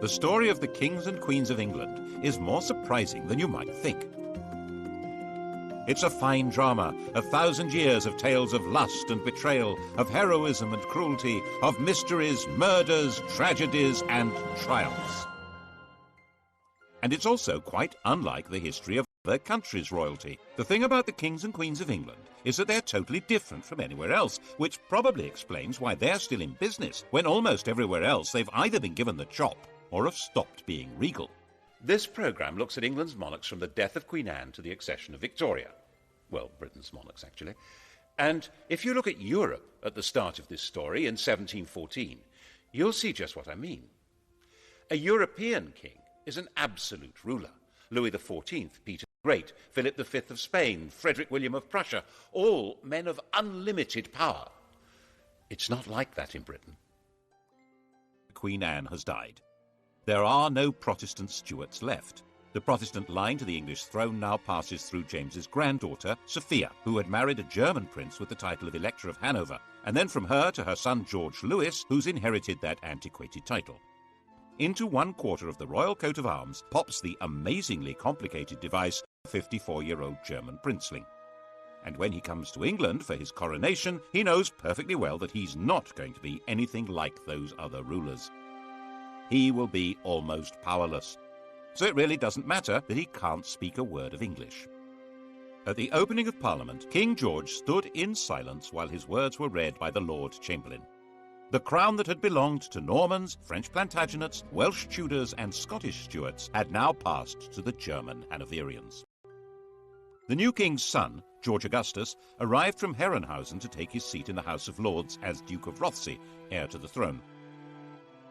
The story of the kings and queens of England is more surprising than you might think. It's a fine drama, 1,000 years of tales of lust and betrayal, of heroism and cruelty, of mysteries, murders, tragedies, and triumphs. And it's also quite unlike the history of other countries' royalty. The thing about the kings and queens of England is that they're totally different from anywhere else, which probably explains why they're still in business when almost everywhere else they've either been given the chop or have stopped being regal. This programme looks at England's monarchs from the death of Queen Anne to the accession of Victoria. Well, Britain's monarchs, actually. And if you look at Europe at the start of this story in 1714, you'll see just what I mean. A European king is an absolute ruler. Louis XIV, Peter the Great, Philip V of Spain, Frederick William of Prussia, all men of unlimited power. It's not like that in Britain. Queen Anne has died. There are no Protestant Stuarts left. The Protestant line to the English throne now passes through James's granddaughter, Sophia, who had married a German prince with the title of Elector of Hanover, and then from her to her son George Louis, who's inherited that antiquated title. Into one quarter of the royal coat of arms pops the amazingly complicated device of a 54-year-old German princeling. And when he comes to England for his coronation, he knows perfectly well that he's not going to be anything like those other rulers. He will be almost powerless. So it really doesn't matter that he can't speak a word of English. At the opening of Parliament, King George stood in silence while his words were read by the Lord Chamberlain. The crown that had belonged to Normans, French Plantagenets, Welsh Tudors and Scottish Stuarts had now passed to the German Hanoverians. The new king's son, George Augustus, arrived from Herrenhausen to take his seat in the House of Lords as Duke of Rothesay, heir to the throne.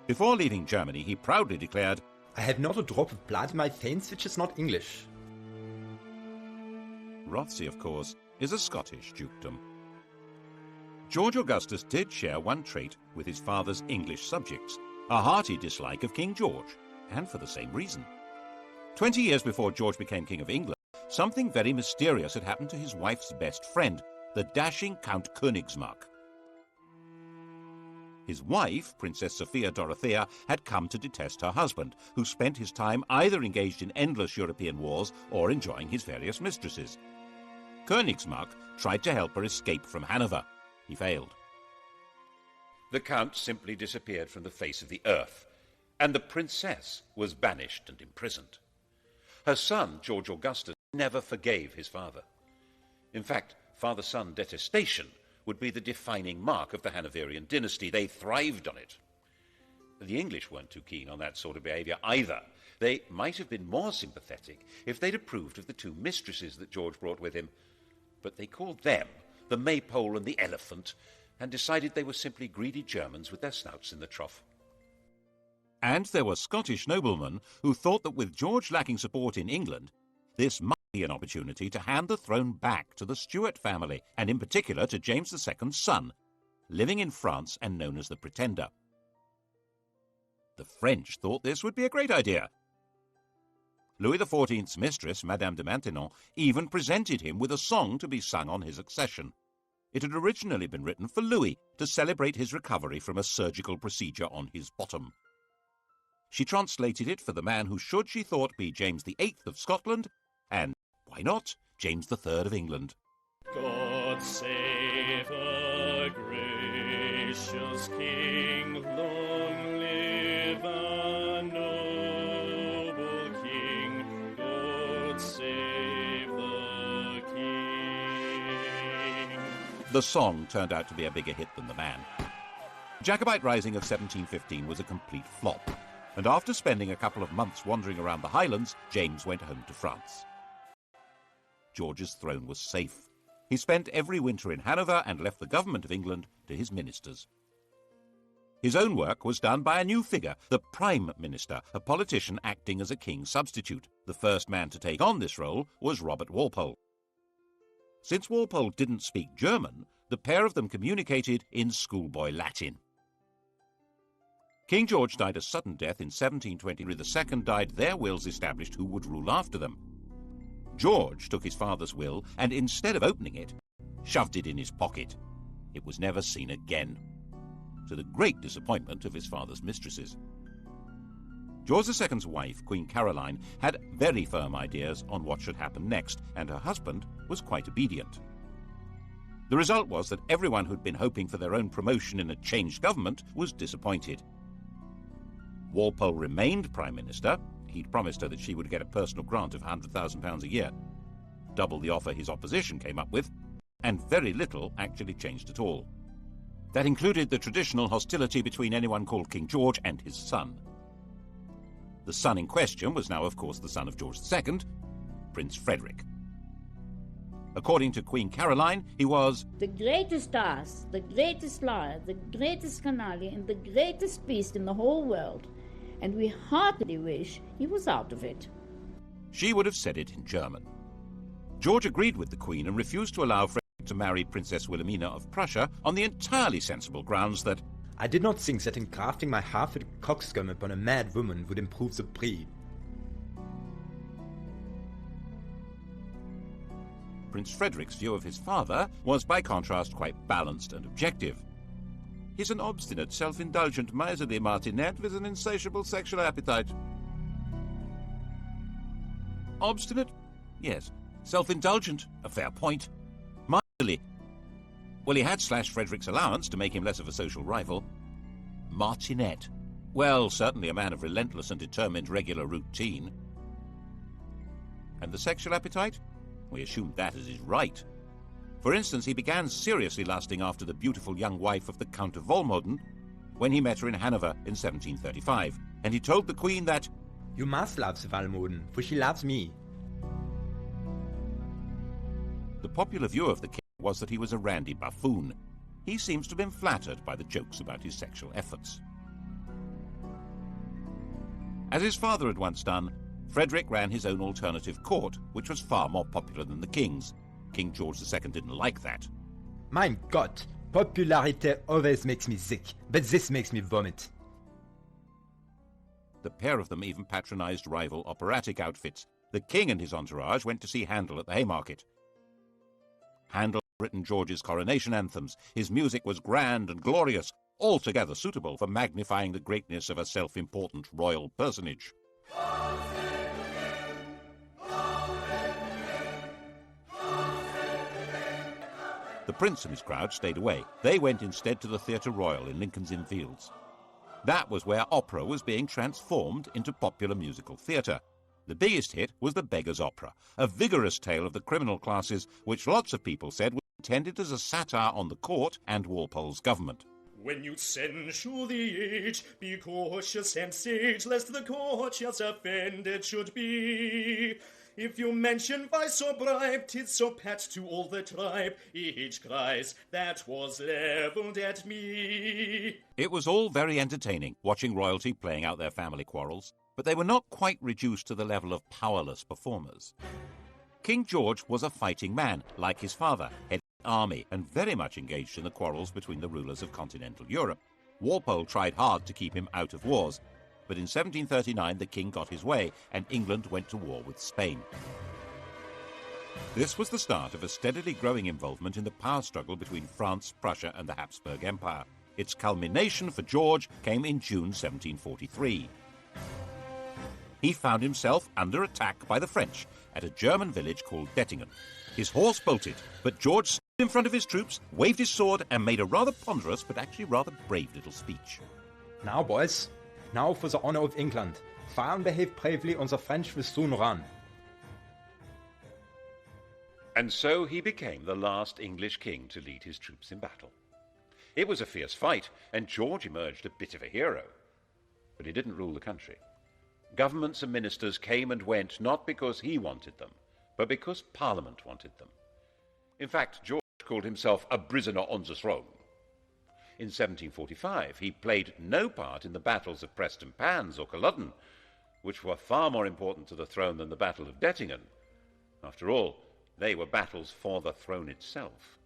Before leaving Germany, he proudly declared, "I have not a drop of blood in my veins which is not English." Rothesay, of course, is a Scottish dukedom. George Augustus did share one trait with his father's English subjects, a hearty dislike of King George, and for the same reason. 20 years before George became King of England, something very mysterious had happened to his wife's best friend, the dashing Count Königsmarck. His wife, Princess Sophia Dorothea, had come to detest her husband, who spent his time either engaged in endless European wars or enjoying his various mistresses. Königsmarck tried to help her escape from Hanover. He failed. The Count simply disappeared from the face of the earth, and the princess was banished and imprisoned. Her son, George Augustus, never forgave his father. In fact, father-son detestation would be the defining mark of the Hanoverian dynasty. They thrived on it. The English weren't too keen on that sort of behaviour either. They might have been more sympathetic if they'd approved of the two mistresses that George brought with him, but they called them the Maypole and the Elephant, and decided they were simply greedy Germans with their snouts in the trough. And there were Scottish noblemen who thought that with George lacking support in England, this might be an opportunity to hand the throne back to the Stuart family, and in particular to James II's son, living in France and known as the Pretender. The French thought this would be a great idea. Louis XIV's mistress, Madame de Maintenon, even presented him with a song to be sung on his accession. It had originally been written for Louis to celebrate his recovery from a surgical procedure on his bottom. She translated it for the man who should, she thought, be James VIII of Scotland, and, why not, James III of England. God save a gracious King, long live a noble King, God save the King. The song turned out to be a bigger hit than the man. The Jacobite Rising of 1715 was a complete flop, and after spending a couple of months wandering around the Highlands, James went home to France. George's throne was safe. He spent every winter in Hanover and left the government of England to his ministers. His own work was done by a new figure, the Prime Minister, a politician acting as a king's substitute. The first man to take on this role was Robert Walpole. Since Walpole didn't speak German, the pair of them communicated in schoolboy Latin. King George died a sudden death in 1720. Henry II died. Their wills established who would rule after them. George took his father's will and, instead of opening it, shoved it in his pocket. It was never seen again, to the great disappointment of his father's mistresses. George II's wife, Queen Caroline, had very firm ideas on what should happen next, and her husband was quite obedient. The result was that everyone who'd been hoping for their own promotion in a changed government was disappointed. Walpole remained Prime Minister. He'd promised her that she would get a personal grant of £100,000 a year, double the offer his opposition came up with, and very little actually changed at all. That included the traditional hostility between anyone called King George and his son. The son in question was now, of course, the son of George II, Prince Frederick. According to Queen Caroline, he was the greatest ass, the greatest liar, the greatest canaille, and the greatest beast in the whole world, and we heartily wish he was out of it. She would have said it in German. George agreed with the Queen and refused to allow Frederick to marry Princess Wilhelmina of Prussia on the entirely sensible grounds that I did not think that engrafting my half-witted coxcomb upon a mad woman would improve the breed. Prince Frederick's view of his father was, by contrast, quite balanced and objective. He's an obstinate, self-indulgent, miserly martinet with an insatiable sexual appetite. Obstinate? Yes. Self-indulgent? A fair point. Miserly? Well, he had slashed Frederick's allowance to make him less of a social rival. Martinet? Well, certainly a man of relentless and determined regular routine. And the sexual appetite? We assumed that as his right. For instance, he began seriously lusting after the beautiful young wife of the Count of Volmoden when he met her in Hanover in 1735, and he told the Queen that, You must love the Volmoden, for she loves me. The popular view of the king was that he was a randy buffoon. He seems to have been flattered by the jokes about his sexual efforts. As his father had once done, Frederick ran his own alternative court, which was far more popular than the king's. King George II didn't like that. Mein Gott, popularity always makes me sick, but this makes me vomit. The pair of them even patronized rival operatic outfits. The king and his entourage went to see Handel at the Haymarket. Handel had written George's coronation anthems. His music was grand and glorious, altogether suitable for magnifying the greatness of a self-important royal personage. The prince and his crowd stayed away. They went instead to the Theatre Royal in Lincoln's Inn Fields. That was where opera was being transformed into popular musical theatre. The biggest hit was The Beggar's Opera, a vigorous tale of the criminal classes which lots of people said was intended as a satire on the court and Walpole's government. When you censure the age, be cautious and sage, lest the courtiers offended should be. If you mention vice or bribe, 'tis so pat to all the tribe, each cries, that was levelled at me. It was all very entertaining, watching royalty playing out their family quarrels, but they were not quite reduced to the level of powerless performers. King George was a fighting man, like his father, head of the army, and very much engaged in the quarrels between the rulers of continental Europe. Walpole tried hard to keep him out of wars, but in 1739 the king got his way, and England went to war with Spain. This was the start of a steadily growing involvement in the power struggle between France, Prussia, and the Habsburg Empire. Its culmination for George came in June 1743. He found himself under attack by the French at a German village called Dettingen. His horse bolted, but George stood in front of his troops, waved his sword, and made a rather ponderous but actually rather brave little speech. Now, boys, now for the honor of England. Fire and behave bravely, or the French will soon run. And so he became the last English king to lead his troops in battle. It was a fierce fight, and George emerged a bit of a hero. But he didn't rule the country. Governments and ministers came and went not because he wanted them, but because Parliament wanted them. In fact, George called himself a prisoner on the throne. In 1745, he played no part in the battles of Prestonpans or Culloden, which were far more important to the throne than the Battle of Dettingen. After all, they were battles for the throne itself.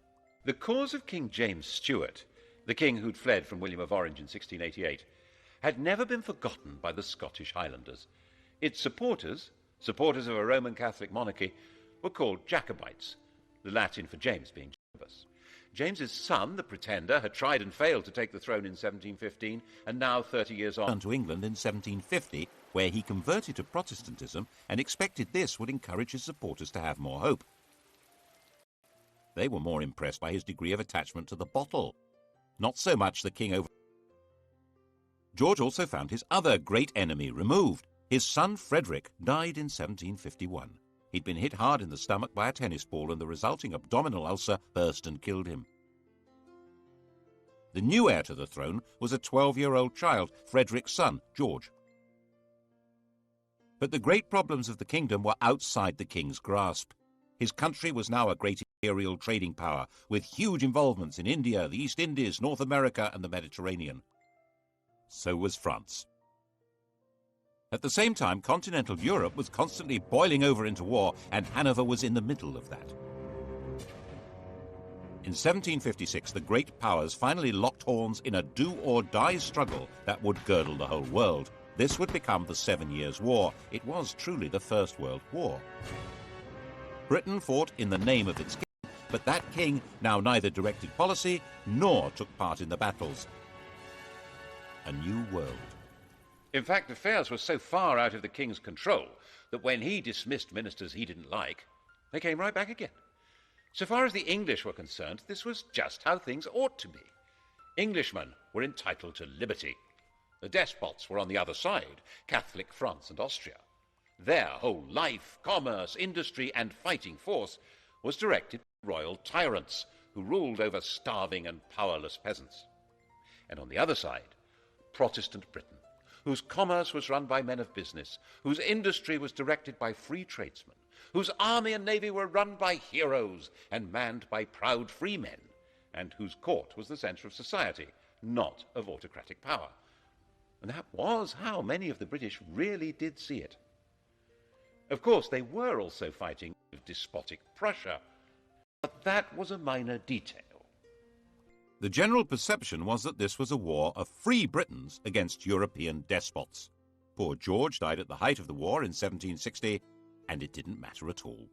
The cause of King James Stuart, the king who'd fled from William of Orange in 1688, had never been forgotten by the Scottish Highlanders. Its supporters of a Roman Catholic monarchy, were called Jacobites, the Latin for James being Jacobus. James's son, the Pretender, had tried and failed to take the throne in 1715, and now, 30 years on, to England in 1750, where he converted to Protestantism and expected this would encourage his supporters to have more hope. They were more impressed by his degree of attachment to the bottle, not so much the king over. George also found his other great enemy removed. His son Frederick died in 1751. He'd been hit hard in the stomach by a tennis ball, and the resulting abdominal ulcer burst and killed him. The new heir to the throne was a 12-year-old child, Frederick's son, George. But the great problems of the kingdom were outside the king's grasp. His country was now a great imperial trading power, with huge involvements in India, the East Indies, North America, and the Mediterranean. So was France. At the same time, continental Europe was constantly boiling over into war, and Hanover was in the middle of that. In 1756, the great powers finally locked horns in a do-or-die struggle that would girdle the whole world. This would become the 7 Years' War. It was truly the First World War. Britain fought in the name of its king, but that king now neither directed policy nor took part in the battles. A new world. In fact, affairs were so far out of the king's control that when he dismissed ministers he didn't like, they came right back again. So far as the English were concerned, this was just how things ought to be. Englishmen were entitled to liberty. The despots were on the other side, Catholic France and Austria. Their whole life, commerce, industry, and fighting force was directed by royal tyrants who ruled over starving and powerless peasants. And on the other side, Protestant Britain, whose commerce was run by men of business, whose industry was directed by free tradesmen, whose army and navy were run by heroes and manned by proud free men, and whose court was the centre of society, not of autocratic power. And that was how many of the British really did see it. Of course, they were also fighting with despotic Prussia, but that was a minor detail. The general perception was that this was a war of free Britons against European despots. Poor George died at the height of the war in 1760, and it didn't matter at all.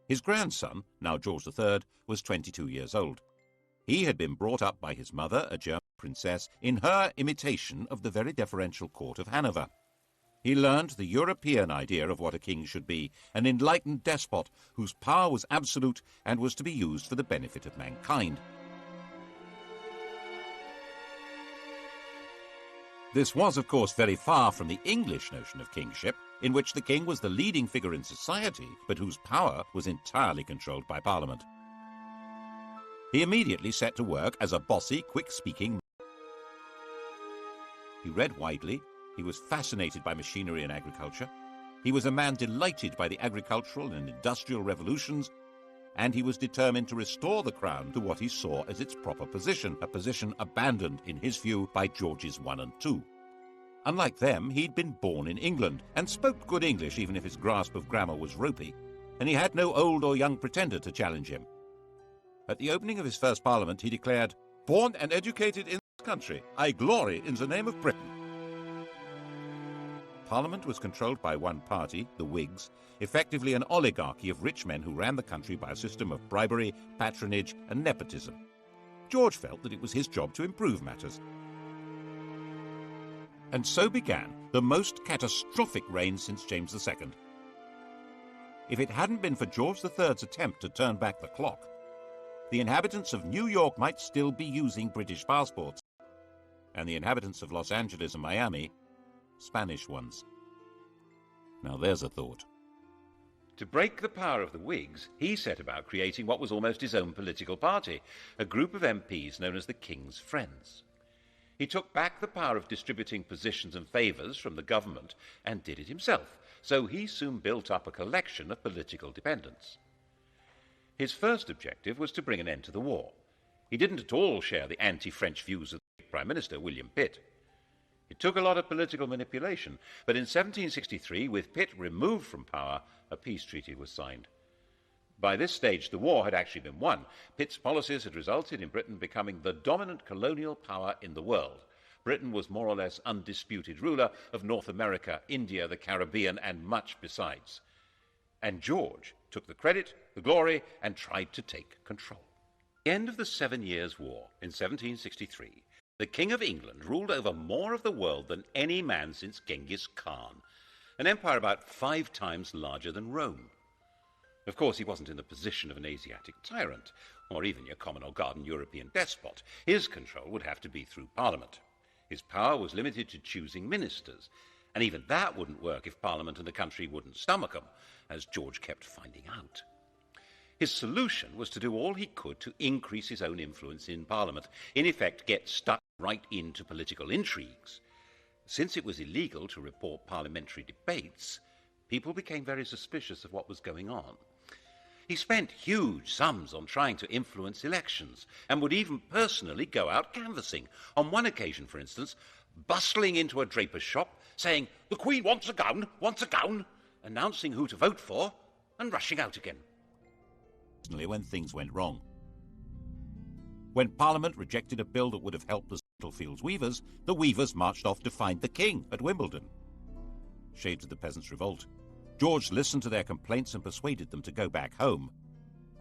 His grandson, now George III, was 22 years old. He had been brought up by his mother, a German princess, in her imitation of the very deferential court of Hanover. He learned the European idea of what a king should be, an enlightened despot whose power was absolute and was to be used for the benefit of mankind. This was, of course, very far from the English notion of kingship, in which the king was the leading figure in society, but whose power was entirely controlled by Parliament. He immediately set to work as a bossy, quick-speaking man. He read widely. He was fascinated by machinery and agriculture. He was a man delighted by the agricultural and industrial revolutions, and he was determined to restore the crown to what he saw as its proper position, a position abandoned, in his view, by Georges I and II. Unlike them, he'd been born in England and spoke good English, even if his grasp of grammar was ropey, and he had no old or young pretender to challenge him. At the opening of his first parliament, he declared, "Born and educated in this country, I glory in the name of Britain." Parliament was controlled by one party, the Whigs, effectively an oligarchy of rich men who ran the country by a system of bribery, patronage, and nepotism. George felt that it was his job to improve matters. And so began the most catastrophic reign since James II. If it hadn't been for George III's attempt to turn back the clock, the inhabitants of New York might still be using British passports, and the inhabitants of Los Angeles and Miami, Spanish ones. Now there's a thought. To break the power of the Whigs, he set about creating what was almost his own political party, a group of MPs known as the King's Friends. He took back the power of distributing positions and favours from the government and did it himself, so he soon built up a collection of political dependents. His first objective was to bring an end to the war. He didn't at all share the anti-French views of the Prime Minister, William Pitt. It took a lot of political manipulation, but in 1763, with Pitt removed from power, a peace treaty was signed. By this stage, the war had actually been won. Pitt's policies had resulted in Britain becoming the dominant colonial power in the world. Britain was more or less undisputed ruler of North America, India, the Caribbean, and much besides. And George took the credit, the glory, and tried to take control. At the end of the 7 Years' War in 1763, the King of England ruled over more of the world than any man since Genghis Khan, an empire about 5 times larger than Rome. Of course, he wasn't in the position of an Asiatic tyrant, or even your common or garden European despot. His control would have to be through Parliament. His power was limited to choosing ministers, and even that wouldn't work if Parliament and the country wouldn't stomach them, as George kept finding out. His solution was to do all he could to increase his own influence in Parliament, in effect get stuck right into political intrigues. Since it was illegal to report parliamentary debates, people became very suspicious of what was going on. He spent huge sums on trying to influence elections and would even personally go out canvassing. On one occasion, for instance, bustling into a draper's shop, saying, "The Queen wants a gown," announcing who to vote for, and rushing out again. When things went wrong. When Parliament rejected a bill that would have helped the Spitalfields weavers, the weavers marched off to find the king at Wimbledon. Shades of the Peasants' Revolt. George listened to their complaints and persuaded them to go back home.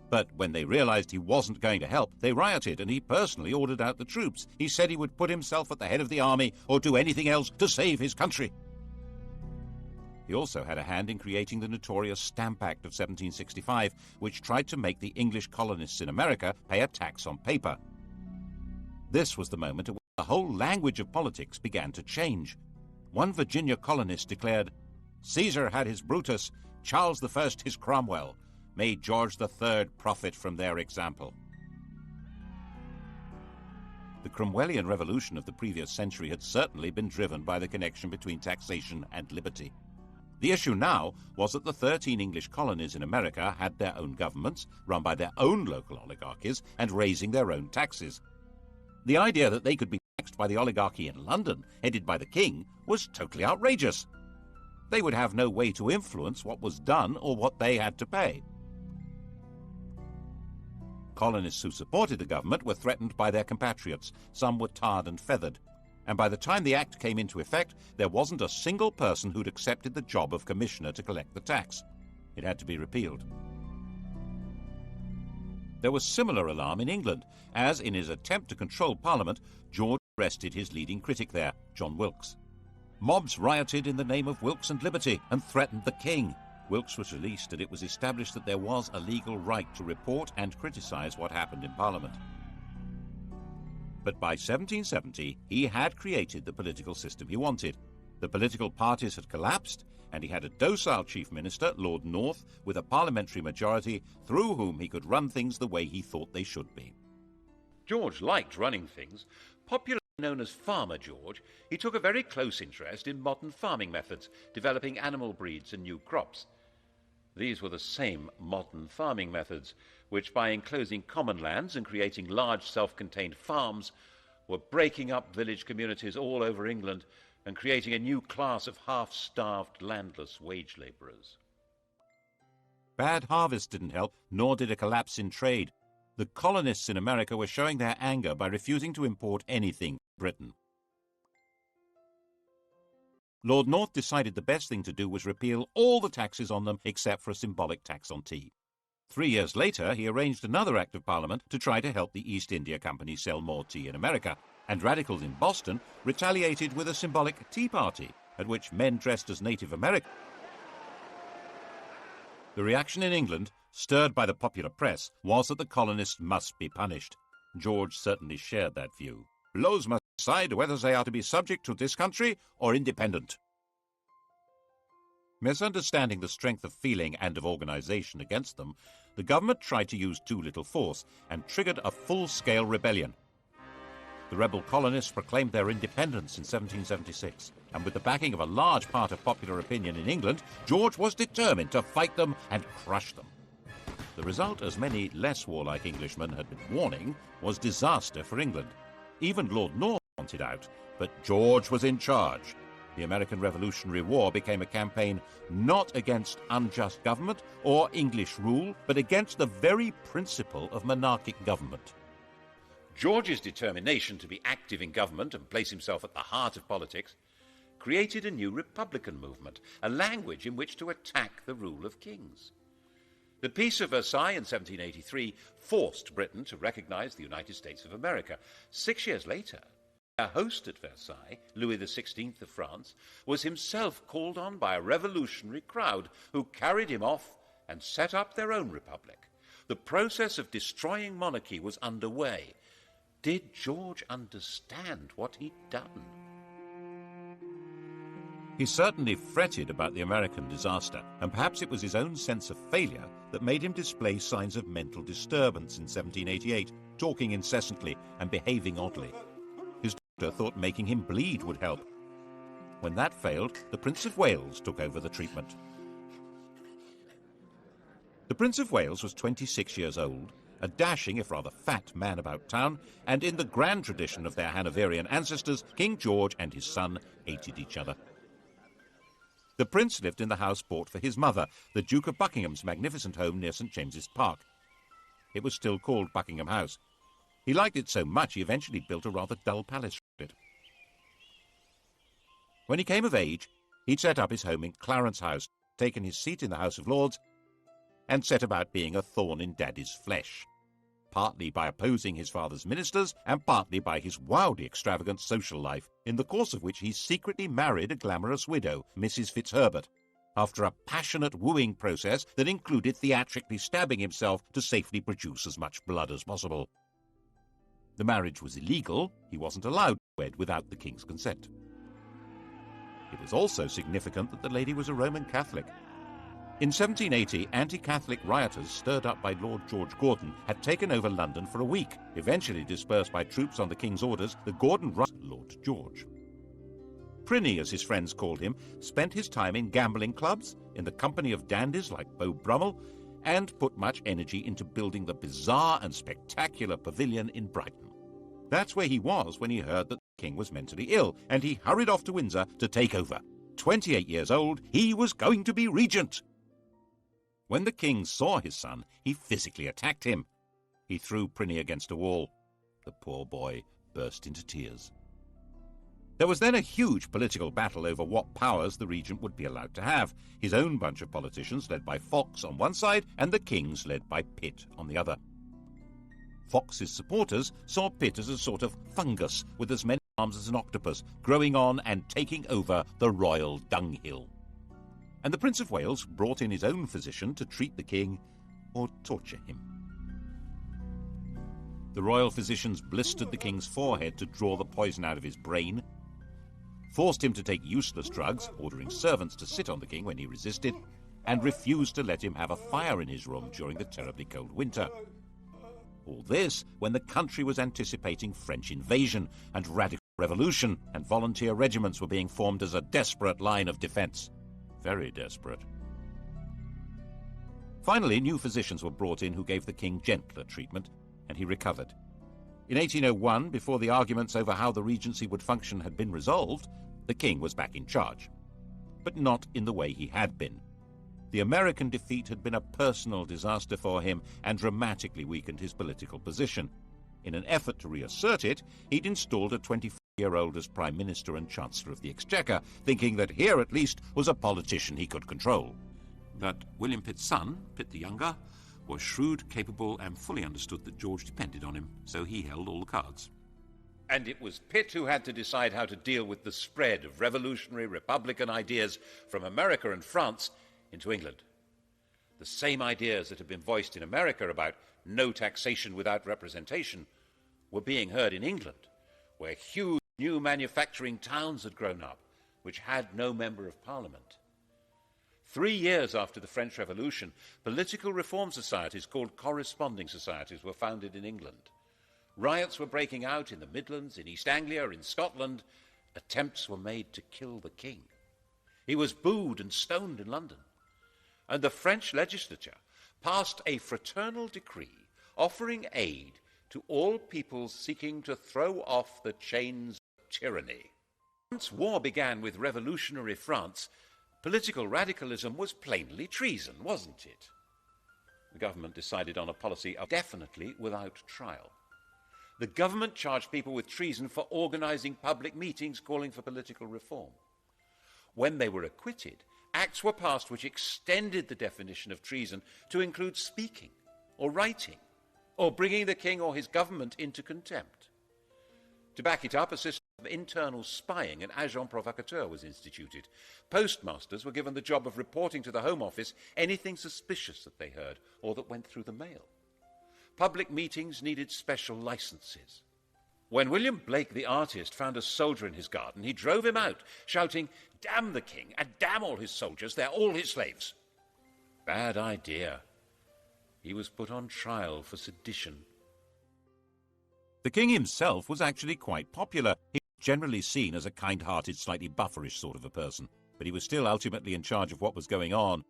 But when they realized he wasn't going to help, they rioted, and he personally ordered out the troops. He said he would put himself at the head of the army or do anything else to save his country. He also had a hand in creating the notorious Stamp Act of 1765, which tried to make the English colonists in America pay a tax on paper. This was the moment at which the whole language of politics began to change. One Virginia colonist declared, "Caesar had his Brutus, Charles I his Cromwell. May George III profit from their example." The Cromwellian revolution of the previous century had certainly been driven by the connection between taxation and liberty. The issue now was that the 13 English colonies in America had their own governments, run by their own local oligarchies, and raising their own taxes. The idea that they could be taxed by the oligarchy in London, headed by the king, was totally outrageous. They would have no way to influence what was done or what they had to pay. Colonists who supported the government were threatened by their compatriots. Some were tarred and feathered. And by the time the act came into effect, there wasn't a single person who'd accepted the job of commissioner to collect the tax. It had to be repealed. There was similar alarm in England, as in his attempt to control Parliament, George arrested his leading critic there, John Wilkes. Mobs rioted in the name of Wilkes and liberty and threatened the king. Wilkes was released, and it was established that there was a legal right to report and criticize what happened in Parliament. But by 1770, he had created the political system he wanted. The political parties had collapsed, and he had a docile chief minister, Lord North, with a parliamentary majority through whom he could run things the way he thought they should be. George liked running things. Popularly known as Farmer George, he took a very close interest in modern farming methods, developing animal breeds and new crops. These were the same modern farming methods which, by enclosing common lands and creating large self-contained farms, were breaking up village communities all over England and creating a new class of half-starved, landless wage labourers. Bad harvests didn't help, nor did a collapse in trade. The colonists in America were showing their anger by refusing to import anything from Britain. Lord North decided the best thing to do was repeal all the taxes on them except for a symbolic tax on tea. 3 years later, he arranged another act of Parliament to try to help the East India Company sell more tea in America, and radicals in Boston retaliated with a symbolic tea party, at which men dressed as Native Americans. The reaction in England, stirred by the popular press, was that the colonists must be punished. George certainly shared that view. Blows must decide whether they are to be subject to this country or independent. Misunderstanding the strength of feeling and of organization against them, the government tried to use too little force and triggered a full-scale rebellion. The rebel colonists proclaimed their independence in 1776, and with the backing of a large part of popular opinion in England, George was determined to fight them and crush them. The result, as many less warlike Englishmen had been warning, was disaster for England. Even Lord North wanted out, but George was in charge. The American Revolutionary War became a campaign not against unjust government or English rule, but against the very principle of monarchic government. George's determination to be active in government and place himself at the heart of politics created a new republican movement, a language in which to attack the rule of kings. The Peace of Versailles in 1783 forced Britain to recognize the United States of America. 6 years later, our host at Versailles, Louis XVI of France, was himself called on by a revolutionary crowd who carried him off and set up their own republic. The process of destroying monarchy was underway. Did George understand what he'd done? He certainly fretted about the American disaster, and perhaps it was his own sense of failure that made him display signs of mental disturbance in 1788, talking incessantly and behaving oddly. His doctor thought making him bleed would help. When that failed, the Prince of Wales took over the treatment. The Prince of Wales was 26 years old, a dashing, if rather fat, man about town, and in the grand tradition of their Hanoverian ancestors, King George and his son hated each other. The prince lived in the house bought for his mother, the Duke of Buckingham's magnificent home near St. James's Park. It was still called Buckingham House. He liked it so much he eventually built a rather dull palace for it. When he came of age, he'd set up his home in Clarence House, taken his seat in the House of Lords, and set about being a thorn in Daddy's flesh, partly by opposing his father's ministers and partly by his wildly extravagant social life, in the course of which he secretly married a glamorous widow, Mrs. Fitzherbert, after a passionate wooing process that included theatrically stabbing himself to safely produce as much blood as possible. The marriage was illegal. He wasn't allowed to wed without the king's consent. It was also significant that the lady was a Roman Catholic. In 1780, anti-Catholic rioters stirred up by Lord George Gordon had taken over London for a week. Eventually dispersed by troops on the king's orders, the Gordon Lord George. Prinny, as his friends called him, spent his time in gambling clubs, in the company of dandies like Beau Brummel, and put much energy into building the bizarre and spectacular pavilion in Brighton. That's where he was when he heard that the king was mentally ill, and he hurried off to Windsor to take over. 28 years old, he was going to be regent. When the king saw his son, he physically attacked him. He threw Prinny against a wall. The poor boy burst into tears. There was then a huge political battle over what powers the regent would be allowed to have. His own bunch of politicians led by Fox on one side and the king's led by Pitt on the other. Fox's supporters saw Pitt as a sort of fungus with as many arms as an octopus, growing on and taking over the royal dunghill. And the Prince of Wales brought in his own physician to treat the king or torture him. The royal physicians blistered the king's forehead to draw the poison out of his brain, forced him to take useless drugs, ordering servants to sit on the king when he resisted, and refused to let him have a fire in his room during the terribly cold winter. All this when the country was anticipating French invasion and radical revolution, and volunteer regiments were being formed as a desperate line of defense. Very desperate. Finally, new physicians were brought in who gave the king gentler treatment, and he recovered. In 1801, before the arguments over how the regency would function had been resolved, the king was back in charge. But not in the way he had been. The American defeat had been a personal disaster for him and dramatically weakened his political position. In an effort to reassert it, he'd installed a 24-year-old as Prime Minister and Chancellor of the Exchequer, thinking that here at least was a politician he could control. But William Pitt's son, Pitt the Younger, was shrewd, capable, and fully understood that George depended on him, so he held all the cards. And it was Pitt who had to decide how to deal with the spread of revolutionary Republican ideas from America and France into England. The same ideas that had been voiced in America about no taxation without representation were being heard in England, where huge new manufacturing towns had grown up, which had no member of Parliament. 3 years after the French Revolution, political reform societies called corresponding societies were founded in England. Riots were breaking out in the Midlands, in East Anglia, in Scotland. Attempts were made to kill the king. He was booed and stoned in London. And the French legislature passed a fraternal decree offering aid to all peoples seeking to throw off the chains of tyranny. Once war began with revolutionary France, political radicalism was plainly treason, wasn't it? The government decided on a policy of definitely without trial. The government charged people with treason for organizing public meetings calling for political reform. When they were acquitted, Acts were passed which extended the definition of treason to include speaking or writing or bringing the king or his government into contempt. To back it up, a system of internal spying, an agent provocateur, was instituted. Postmasters were given the job of reporting to the Home Office anything suspicious that they heard or that went through the mail. Public meetings needed special licenses. When William Blake, the artist, found a soldier in his garden, he drove him out, shouting, "Damn the king, and damn all his soldiers, they're all his slaves." Bad idea. He was put on trial for sedition. The king himself was actually quite popular. He was generally seen as a kind-hearted, slightly bufferish sort of a person, but he was still ultimately in charge of what was going on.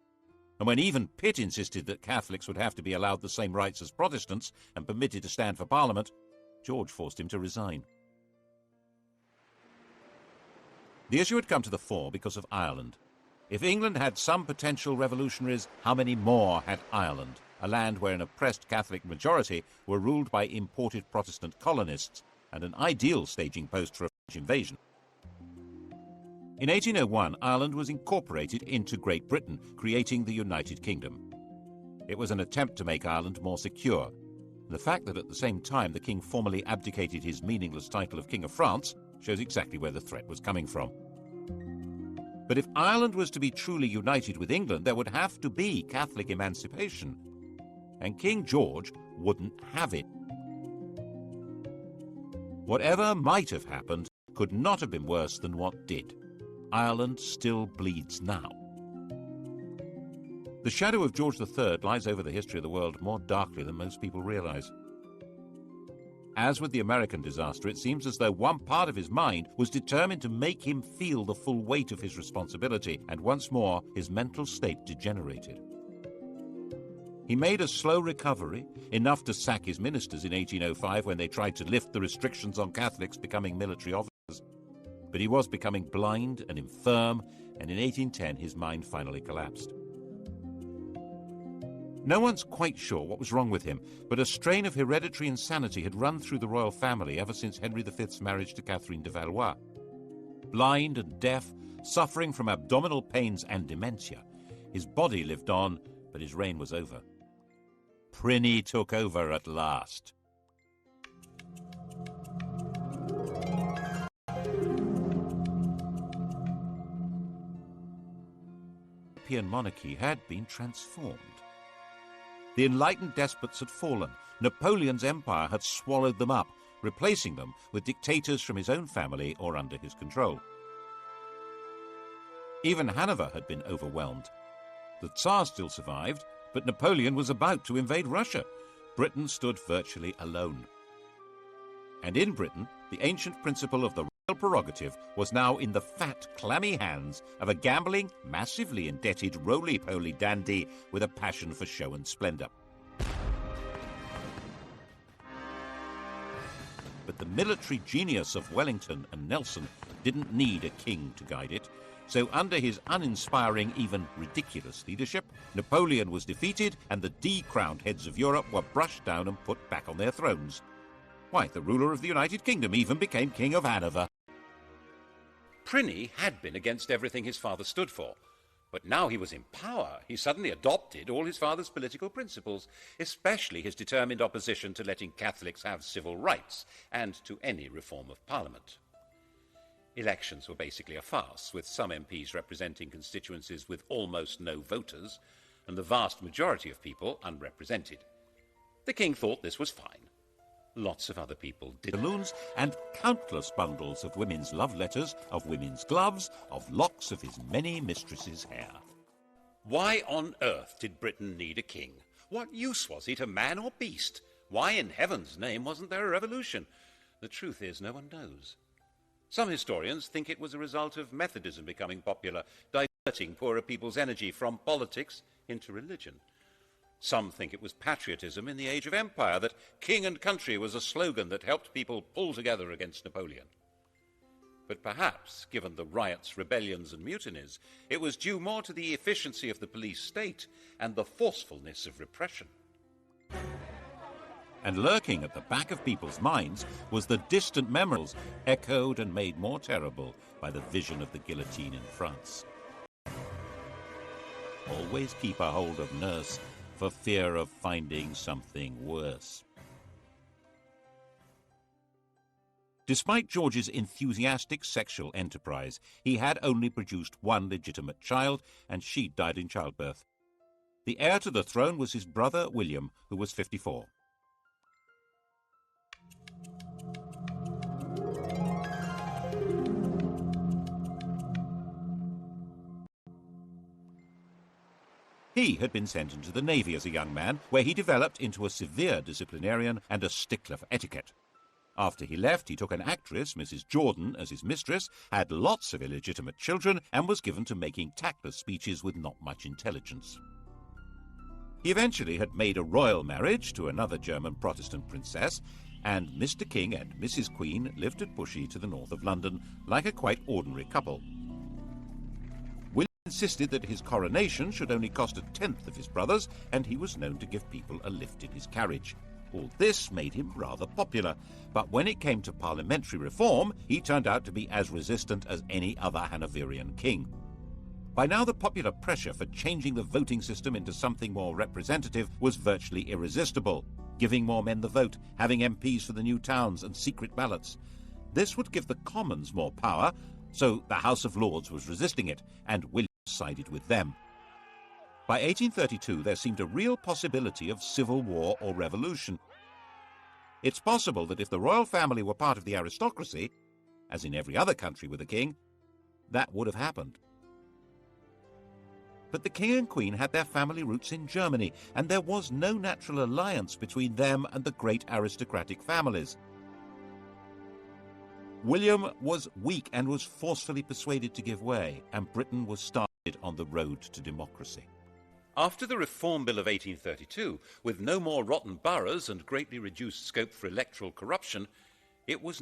And when even Pitt insisted that Catholics would have to be allowed the same rights as Protestants and permitted to stand for Parliament, George forced him to resign. The issue had come to the fore because of Ireland. If England had some potential revolutionaries, how many more had Ireland, a land where an oppressed Catholic majority were ruled by imported Protestant colonists and an ideal staging post for a French invasion? In 1801, Ireland was incorporated into Great Britain, creating the United Kingdom. It was an attempt to make Ireland more secure. The fact that at the same time the king formally abdicated his meaningless title of King of France shows exactly where the threat was coming from. But if Ireland was to be truly united with England, there would have to be Catholic emancipation. And King George wouldn't have it. Whatever might have happened could not have been worse than what did. Ireland still bleeds now. The shadow of George III lies over the history of the world more darkly than most people realize. As with the American disaster, it seems as though one part of his mind was determined to make him feel the full weight of his responsibility, and once more his mental state degenerated. He made a slow recovery, enough to sack his ministers in 1805 when they tried to lift the restrictions on Catholics becoming military officers. But he was becoming blind and infirm, and in 1810 his mind finally collapsed. No one's quite sure what was wrong with him, but a strain of hereditary insanity had run through the royal family ever since Henry V's marriage to Catherine de Valois. Blind and deaf, suffering from abdominal pains and dementia, his body lived on, but his reign was over. Prinny took over at last. The European monarchy had been transformed. The enlightened despots had fallen. Napoleon's empire had swallowed them up, replacing them with dictators from his own family or under his control. Even Hanover had been overwhelmed. The Tsar still survived, but Napoleon was about to invade Russia. Britain stood virtually alone. And in Britain, the ancient principle of the royal prerogative was now in the fat, clammy hands of a gambling, massively indebted, roly-poly dandy with a passion for show and splendour. But the military genius of Wellington and Nelson didn't need a king to guide it. So under his uninspiring, even ridiculous leadership, Napoleon was defeated and the decrowned heads of Europe were brushed down and put back on their thrones. Why, the ruler of the United Kingdom even became King of Hanover. Prinny had been against everything his father stood for, but now he was in power. He suddenly adopted all his father's political principles, especially his determined opposition to letting Catholics have civil rights and to any reform of Parliament. Elections were basically a farce, with some MPs representing constituencies with almost no voters, and the vast majority of people unrepresented. The king thought this was fine. Lots of other people did. Balloons and countless bundles of women's love letters, of women's gloves, of locks of his many mistresses' hair. Why on earth did Britain need a king? What use was he to man or beast? Why in heaven's name wasn't there a revolution? The truth is, no one knows. Some historians think it was a result of Methodism becoming popular, diverting poorer people's energy from politics into religion. Some think it was patriotism in the age of empire, that king and country was a slogan that helped people pull together against Napoleon. But perhaps, given the riots, rebellions and mutinies, it was due more to the efficiency of the police state and the forcefulness of repression. And lurking at the back of people's minds was the distant memories, echoed and made more terrible by the vision of the guillotine in France. always keep a hold of nurse for fear of finding something worse. Despite George's enthusiastic sexual enterprise, he had only produced one legitimate child, and she died in childbirth. The heir to the throne was his brother William, who was 54. He had been sent into the Navy as a young man, where he developed into a severe disciplinarian and a stickler for etiquette. After he left, he took an actress, Mrs. Jordan, as his mistress, had lots of illegitimate children, and was given to making tactless speeches with not much intelligence. He eventually had made a royal marriage to another German Protestant princess, and Mr. King and Mrs. Queen lived at Bushey to the north of London, like a quite ordinary couple. William insisted that his coronation should only cost a tenth of his brother's, and he was known to give people a lift in his carriage. All this made him rather popular, but when it came to parliamentary reform, he turned out to be as resistant as any other Hanoverian king. By now, the popular pressure for changing the voting system into something more representative was virtually irresistible, giving more men the vote, having MPs for the new towns, and secret ballots. This would give the Commons more power, so the House of Lords was resisting it, and William sided with them. By 1832, there seemed a real possibility of civil war or revolution. It's possible that if the royal family were part of the aristocracy, as in every other country with a king, that would have happened. But the king and queen had their family roots in Germany, and there was no natural alliance between them and the great aristocratic families. William was weak and was forcefully persuaded to give way, and Britain was started on the road to democracy. After the Reform Bill of 1832, with no more rotten boroughs and greatly reduced scope for electoral corruption, it was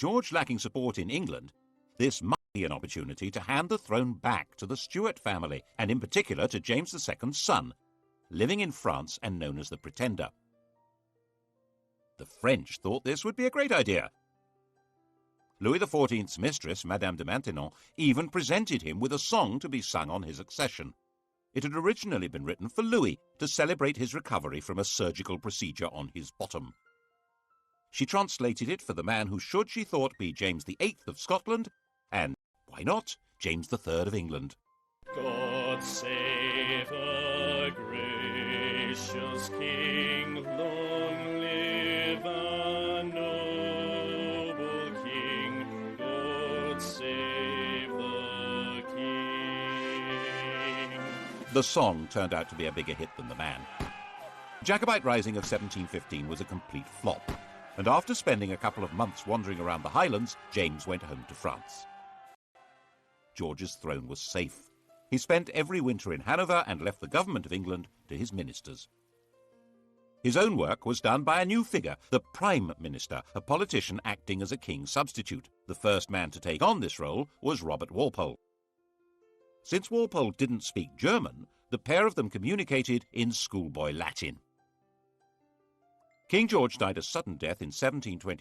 George lacking support in England, this might be an opportunity to hand the throne back to the Stuart family, and in particular to James II's son, living in France and known as the Pretender. The French thought this would be a great idea. Louis XIV's mistress, Madame de Maintenon, even presented him with a song to be sung on his accession. It had originally been written for Louis to celebrate his recovery from a surgical procedure on his bottom. She translated it for the man who should, she thought, be James VIII of Scotland, and, why not, James III of England. God save a gracious King, long live a noble King, God save the King. The song turned out to be a bigger hit than the man. The Jacobite Rising of 1715 was a complete flop, and after spending a couple of months wandering around the Highlands, James went home to France. George's throne was safe. He spent every winter in Hanover and left the government of England to his ministers. His own work was done by a new figure, the Prime Minister, a politician acting as a king's substitute. The first man to take on this role was Robert Walpole. Since Walpole didn't speak German, the pair of them communicated in schoolboy Latin. King George died a sudden death in 1720.